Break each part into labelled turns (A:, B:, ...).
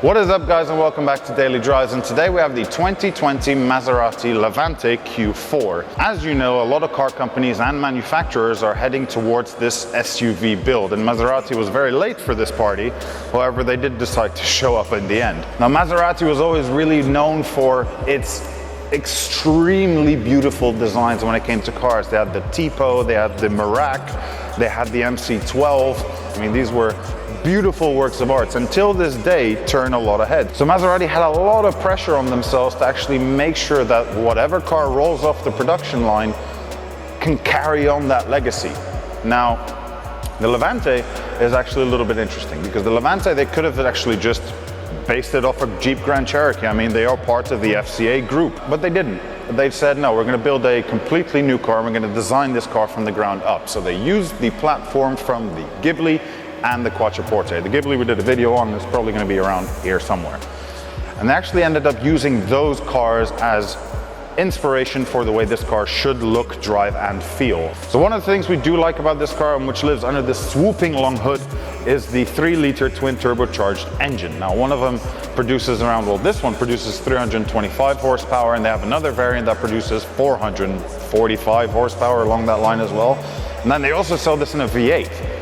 A: What is up, guys, and welcome back to Daily Drives, and today we have the 2020 Maserati Levante Q4. As you know, a lot of car companies and manufacturers are heading towards this SUV build, and Maserati was very late for this party. However, they did decide to show up in the end. Now, Maserati was always really known for its extremely beautiful designs when it came to cars. They had the Tipo, they had the Merak, they had the MC12. I mean, these were beautiful works of art, until this day turn a lot ahead. So Maserati had a lot of pressure on themselves to actually make sure that whatever car rolls off the production line can carry on that legacy. Now, the Levante is actually a little bit interesting, because the Levante, they could have actually just based it off a Jeep Grand Cherokee. I mean, they are part of the FCA group, but they didn't. They said, no, we're going to build a completely new car. We're going to design this car from the ground up. So they used the platform from the Ghibli and the Quattroporte. The Ghibli we did a video on, it's probably going to be around here somewhere. And they actually ended up using those cars as inspiration for the way this car should look, drive, and feel. So one of the things we do like about this car, and which lives under this swooping long hood, is the 3-liter twin turbocharged engine. Now, one of them produces around, well, this one produces 325 horsepower, and they have another variant that produces 445 horsepower along that line as well. And then they also sell this in a V8.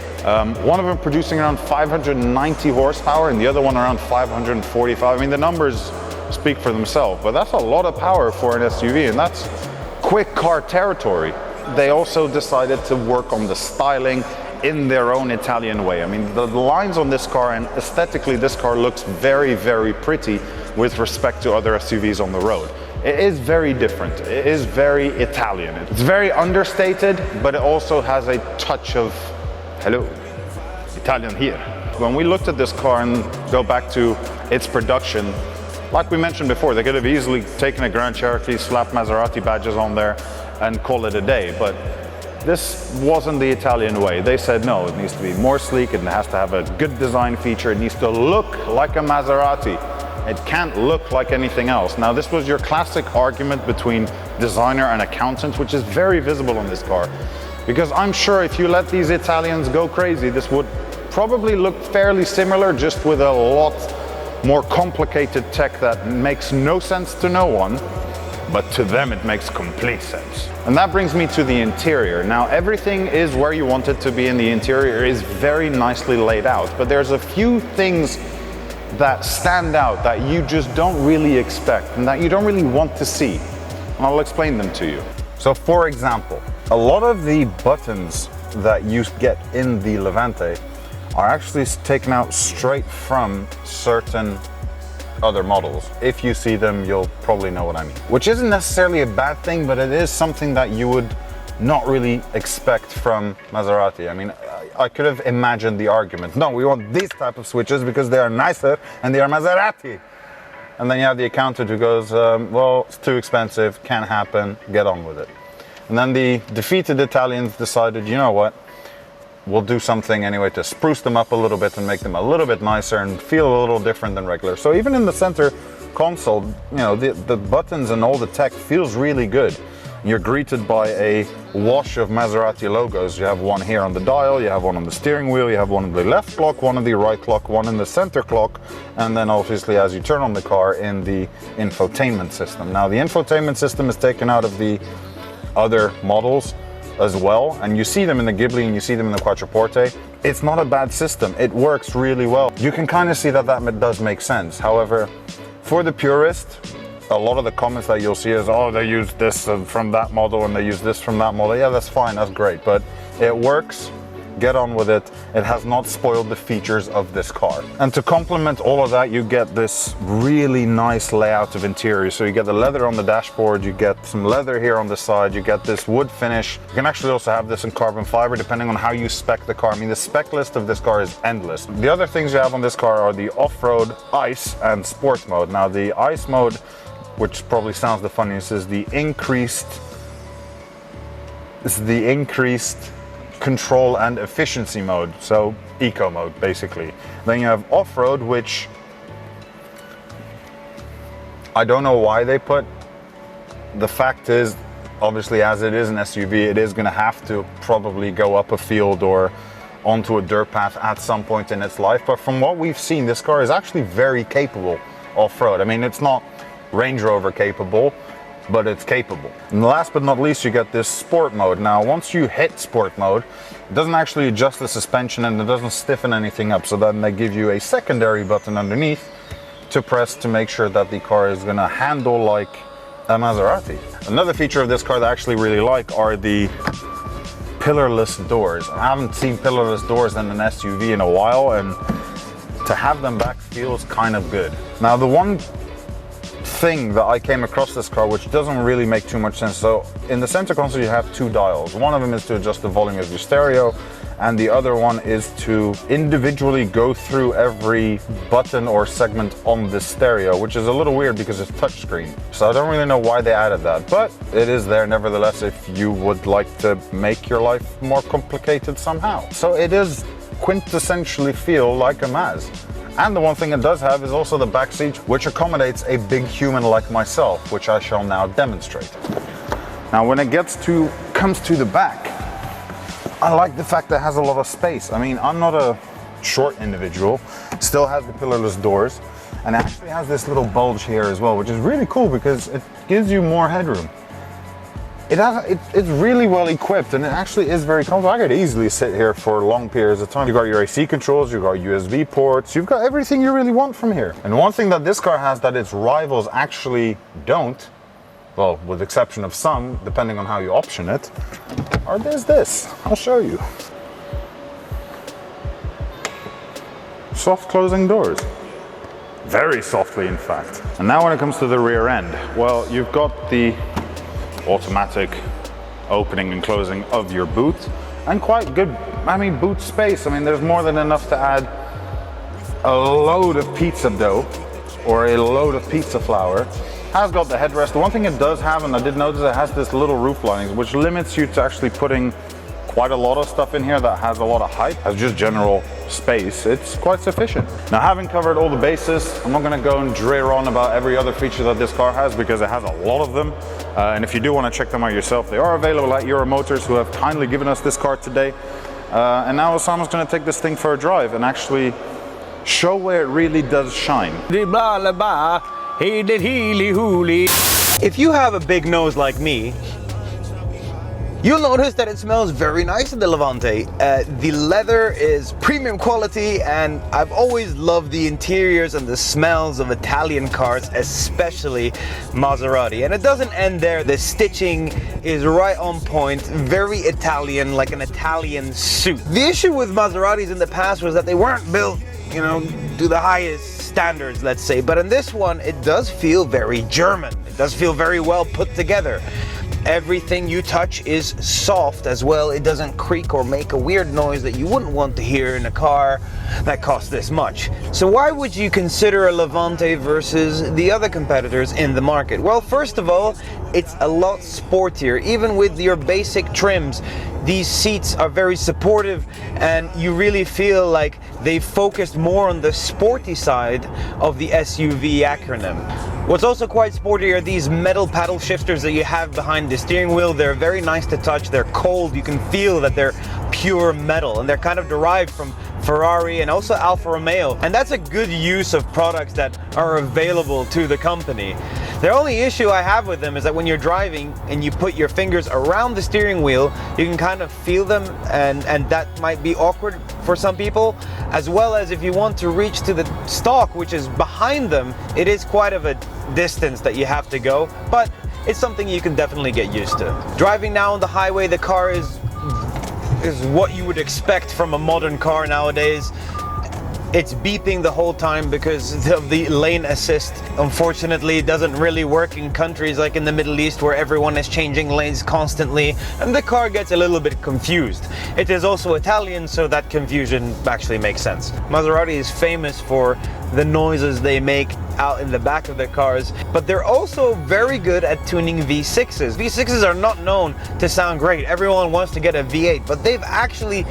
A: One of them producing around 590 horsepower and the other one around 545. I mean, the numbers speak for themselves, but that's a lot of power for an SUV, and that's quick car territory. They also decided to work on the styling in their own Italian way. I mean, the lines on this car, and aesthetically this car looks very, very pretty with respect to other SUVs on the road. It is very different. It is very Italian. It's very understated, but it also has a touch of, hello, Italian here. When we looked at this car and go back to its production, like we mentioned before, they could have easily taken a Grand Cherokee, slapped Maserati badges on there and call it a day. But this wasn't the Italian way. They said, no, it needs to be more sleek, it has to have a good design feature, it needs to look like a Maserati. It can't look like anything else. Now, this was your classic argument between designer and accountant, which is very visible on this car. Because I'm sure if you let these Italians go crazy, this would probably look fairly similar, just with a lot more complicated tech that makes no sense to no one, but to them it makes complete sense. And that brings me to the interior. Now, everything is where you want it to be, and the interior is very nicely laid out, but there's a few things that stand out that you just don't really expect and that you don't really want to see. And I'll explain them to you. So, for example, a lot of the buttons that you get in the Levante are actually taken out straight from certain other models. If you see them, you'll probably know what I mean. Which isn't necessarily a bad thing, but it is something that you would not really expect from Maserati. I mean, I could have imagined the argument. No, we want these type of switches because they are nicer and they are Maserati. And then you have the accountant who goes, well, it's too expensive, can't happen, get on with it. And then the defeated Italians decided, you know what, we'll do something anyway to spruce them up a little bit and make them a little bit nicer and feel a little different than regular. So even in the center console, you know, the buttons and all the tech feels really good. You're greeted by a wash of Maserati logos. You have one here on the dial, you have one on the steering wheel, you have one on the left clock, one on the right clock, one in the center clock, and then obviously as you turn on the car, in the infotainment system. Now, the infotainment system is taken out of the other models as well, and you see them in the Ghibli and you see them in the Quattroporte. It's not a bad system, it works really well. You can kind of see that does make sense. However, for the purist, a lot of the comments that you'll see is, oh, they use this from that model and they use this from that model. Yeah, that's fine, that's great, but it works. Get on with it. It has not spoiled the features of this car. And to complement all of that, you get this really nice layout of interior. So you get the leather on the dashboard, you get some leather here on the side, you get this wood finish. You can actually also have this in carbon fiber depending on how you spec the car. I mean, the spec list of this car is endless. The other things you have on this car are the off-road, ice, and sport mode. Now, the ice mode, which probably sounds the funniest, is the increased control and efficiency mode, so eco mode basically. Then you have off-road, which I don't know why they put. The fact is, obviously, as it is an SUV, it is going to have to probably go up a field or onto a dirt path at some point in its life. But from what we've seen, this car is actually very capable off-road. I mean, it's not Range Rover capable, but it's capable. And last but not least, you get this sport mode. Now, once you hit sport mode, it doesn't actually adjust the suspension and it doesn't stiffen anything up. So then they give you a secondary button underneath to press to make sure that the car is gonna handle like a Maserati. Another feature of this car that I actually really like are the pillarless doors. I haven't seen pillarless doors in an SUV in a while, and to have them back feels kind of good. Now, the one thing that I came across this car which doesn't really make too much sense. So in the center console you have two dials. One of them is to adjust the volume of your stereo, and the other one is to individually go through every button or segment on the stereo, which is a little weird because it's touchscreen. So I don't really know why they added that, but it is there nevertheless if you would like to make your life more complicated somehow. So it is quintessentially feel like a Maz. And the one thing it does have is also the back seat, which accommodates a big human like myself, which I shall now demonstrate. Now, when it comes to the back, I like the fact that it has a lot of space. I mean, I'm not a short individual, still has the pillarless doors, and it actually has this little bulge here as well, which is really cool because it gives you more headroom. It's really well equipped, and it actually is very comfortable. I could easily sit here for long periods of time. You've got your AC controls, you've got USB ports, you've got everything you really want from here. And one thing that this car has that its rivals actually don't, well, with the exception of some, depending on how you option it, there's this. I'll show you. Soft closing doors. Very softly, in fact. And now when it comes to the rear end, well, you've got the automatic opening and closing of your boot, and quite good, I mean, boot space. I mean, there's more than enough to add a load of pizza dough or a load of pizza flour. Has got the headrest. The one thing it does have, and I did notice, it has this little roof linings, which limits you to actually putting quite a lot of stuff in here that has a lot of height. As just general space, it's quite sufficient. Now, having covered all the bases, I'm not going to go and drear on about every other feature that this car has because it has a lot of them. And if you do want to check them out yourself, they are available at Euro Motors, who have kindly given us this car today. And now Osama's going to take this thing for a drive and actually show where it really does shine.
B: If you have a big nose like me, you'll notice that it smells very nice in the Levante. The leather is premium quality, and I've always loved the interiors and the smells of Italian cars, especially Maserati. And it doesn't end there. The stitching is right on point, very Italian, like an Italian suit. The issue with Maseratis in the past was that they weren't built, you know, to the highest standards, let's say. But in this one, it does feel very German. It does feel very well put together. Everything you touch is soft as well. It doesn't creak or make a weird noise that you wouldn't want to hear in a car that costs this much. So why would you consider a Levante versus the other competitors in the market? Well, first of all, it's a lot sportier. Even with your basic trims, these seats are very supportive, and you really feel like they focused more on the sporty side of the SUV acronym. What's also quite sporty are these metal paddle shifters that you have behind the steering wheel. They're very nice to touch. They're cold. You can feel that they're pure metal, and they're kind of derived from Ferrari and also Alfa Romeo. And that's a good use of products that are available to the company. The only issue I have with them is that when you're driving and you put your fingers around the steering wheel, you can kind of feel them, and that might be awkward for some people. As well as if you want to reach to the stalk, which is behind them, it is quite of a distance that you have to go, but it's something you can definitely get used to. Driving now on the highway, the car is what you would expect from a modern car nowadays. It's beeping the whole time because of the lane assist. Unfortunately, it doesn't really work in countries like in the Middle East where everyone is changing lanes constantly, and the car gets a little bit confused. It is also Italian, so that confusion actually makes sense. Maserati is famous for the noises they make out in the back of their cars, but they're also very good at tuning V6s. V6s are not known to sound great. Everyone wants to get a V8, but they've actually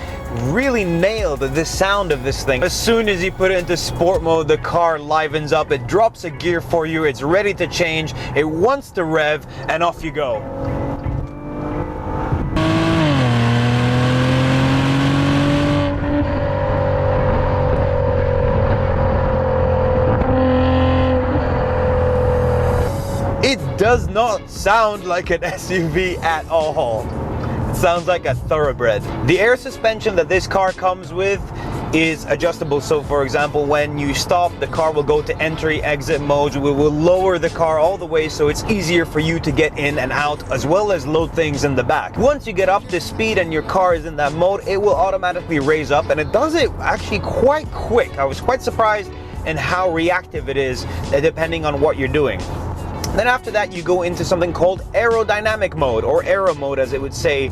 B: really nailed the sound of this thing. As soon as you put it into sport mode, the car livens up, it drops a gear for you, it's ready to change, it wants to rev, and off you go. does not sound like an SUV at all. It sounds like a thoroughbred. The air suspension that this car comes with is adjustable. So for example, when you stop, the car will go to entry exit mode. We will lower the car all the way so it's easier for you to get in and out, as well as load things in the back. Once you get up to speed and your car is in that mode, it will automatically raise up, and it does it actually quite quick. I was quite surprised in how reactive it is depending on what you're doing. Then after that, you go into something called aerodynamic mode, or aero mode as it would say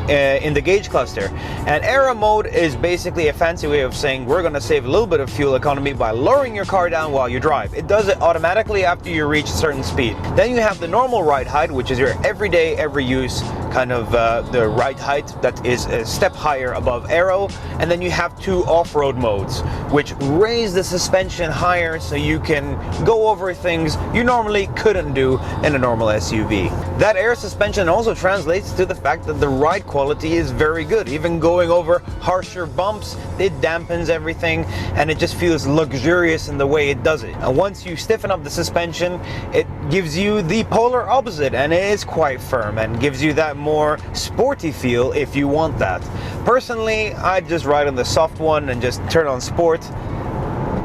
B: in the gauge cluster. And aero mode is basically a fancy way of saying we're going to save a little bit of fuel economy by lowering your car down while you drive. It does it automatically after you reach a certain speed. Then you have the normal ride height, which is your everyday, every use kind of the ride height that is a step higher above aero. And then you have two off-road modes, which raise the suspension higher so you can go over things you normally couldn't do in a normal SUV. That air suspension also translates to the fact that the ride quality is very good. Even going over harsher bumps, it dampens everything, and it just feels luxurious in the way it does it. And once you stiffen up the suspension, it gives you the polar opposite, and it is quite firm and gives you that more sporty feel if you want that. Personally, I just ride on the soft one and just turn on sport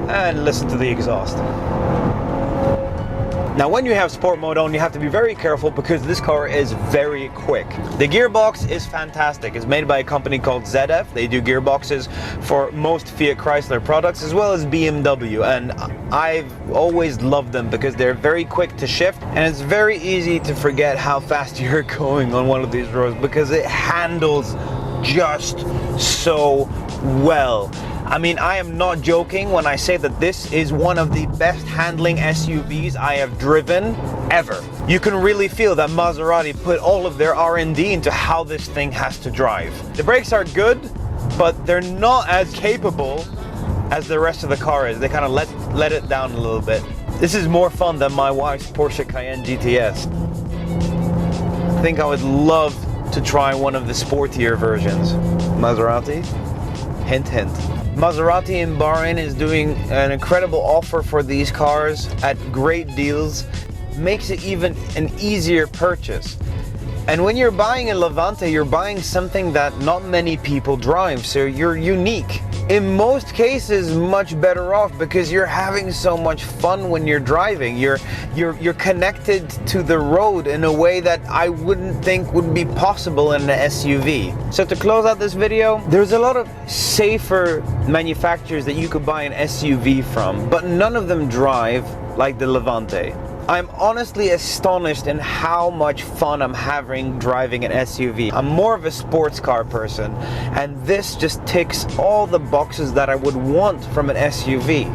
B: and listen to the exhaust. Now when you have sport mode on, you have to be very careful because this car is very quick. The gearbox is fantastic. It's made by a company called ZF. They do gearboxes for most Fiat Chrysler products as well as BMW, and I've always loved them because they're very quick to shift, and it's very easy to forget how fast you're going on one of these roads because it handles just so well. I mean, I am not joking when I say that this is one of the best handling SUVs I have driven ever. You can really feel that Maserati put all of their R&D into how this thing has to drive. The brakes are good, but they're not as capable as the rest of the car is. They kind of let it down a little bit. This is more fun than my wife's Porsche Cayenne GTS. I think I would love to try one of the sportier versions. Maserati? Hint, hint. Maserati in Bahrain is doing an incredible offer for these cars at great deals. Makes it even an easier purchase. And when you're buying a Levante, you're buying something that not many people drive, so you're unique. In most cases, much better off because you're having so much fun when you're driving. You're connected to the road in a way that I wouldn't think would be possible in an SUV. So to close out this video, there's a lot of safer manufacturers that you could buy an SUV from, but none of them drive like the Levante. I'm honestly astonished in how much fun I'm having driving an SUV. I'm more of a sports car person, and this just ticks all the boxes that I would want from an SUV.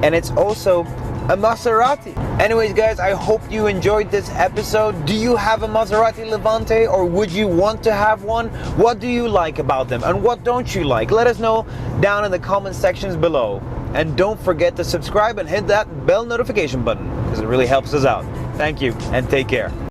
B: And it's also a Maserati. Anyways guys, I hope you enjoyed this episode. Do you have a Maserati Levante, or would you want to have one? What do you like about them and what don't you like? Let us know down in the comment sections below. And don't forget to subscribe and hit that bell notification button because it really helps us out. Thank you and take care.